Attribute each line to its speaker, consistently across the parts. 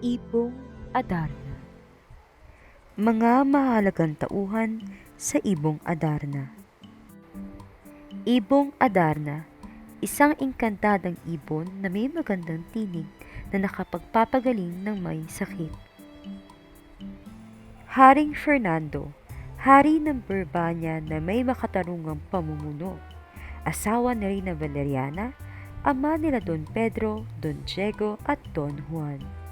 Speaker 1: Ibong Adarna. Mga mahalagang tauhan sa Ibong Adarna. Ibong Adarna, isang engkantadang ibon na may magandang tinig na nakapagpapagaling ng may sakit. Haring Fernando, hari ng Berbanya na may makatarungang pamumuno, asawa ni Reyna Valeriana, ama nila Don Pedro, Don Diego at Don Juan.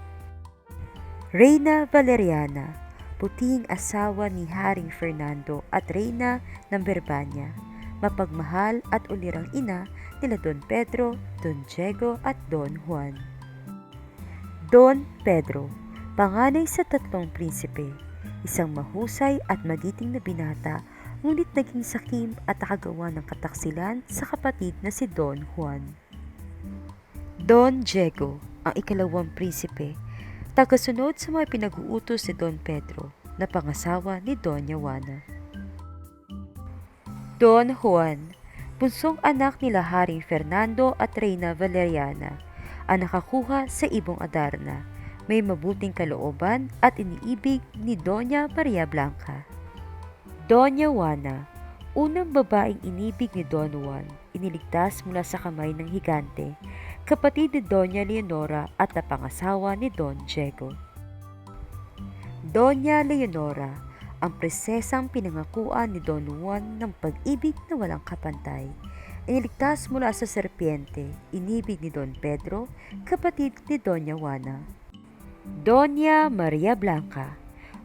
Speaker 1: Reyna Valeriana, puting asawa ni Haring Fernando at Reyna ng Berbanya, mapagmahal at ulirang ina nila Don Pedro, Don Diego at Don Juan. Don Pedro, panganay sa tatlong prinsipe, isang mahusay at magiting na binata, ngunit naging sakim at nakagawa ng kataksilan sa kapatid na si Don Juan. Don Diego, ang ikalawang prinsipe, tagasunod sa mga pinag-uutos ni Don Pedro na pangasawa ni Doña Juana. Don Juan, bunsong anak nila Haring Fernando at Reyna Valeriana, ang nakakuha sa Ibong Adarna, may mabuting kalooban at iniibig ni Doña Maria Blanca. Doña Juana, unang babaeng inibig ni Don Juan, iniligtas mula sa kamay ng higante, kapatid ni Doña Leonora at napangasawa ni Don Diego. Doña Leonora, ang presesang pinangakuan ni Don Juan ng pag-ibig na walang kapantay, iniligtas mula sa serpiente, inibig ni Don Pedro, kapatid ni Doña Juana. Doña Maria Blanca,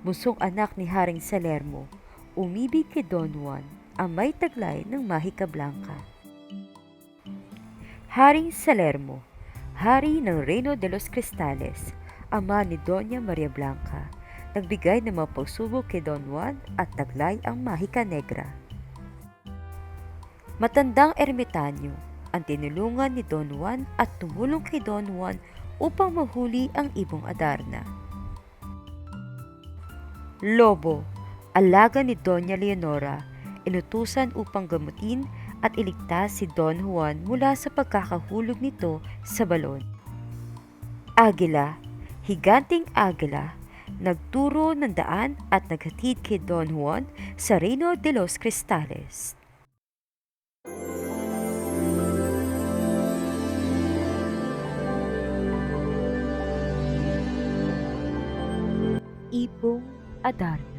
Speaker 1: bunsong anak ni Haring Salermo, umibig kay Don Juan, ang may taglay ng Mahika Blanca. Haring Salermo, hari ng Reino de los Cristales, ama ni Doña Maria Blanca, nagbigay ng mga pagsubok kay Don Juan at taglay ang Mahika Negra. Matandang ermitanyo, ang tinulungan ni Don Juan at tumulong kay Don Juan upang mahuli ang Ibong Adarna. Lobo, alaga ni Doña Leonora, inutusan upang gamutin at iligtas si Don Juan mula sa pagkakahulog nito sa balon. Agila, higanting agila, nagturo ng daan at naghatid kay Don Juan sa Reino de los Cristales. Ibong Adarna.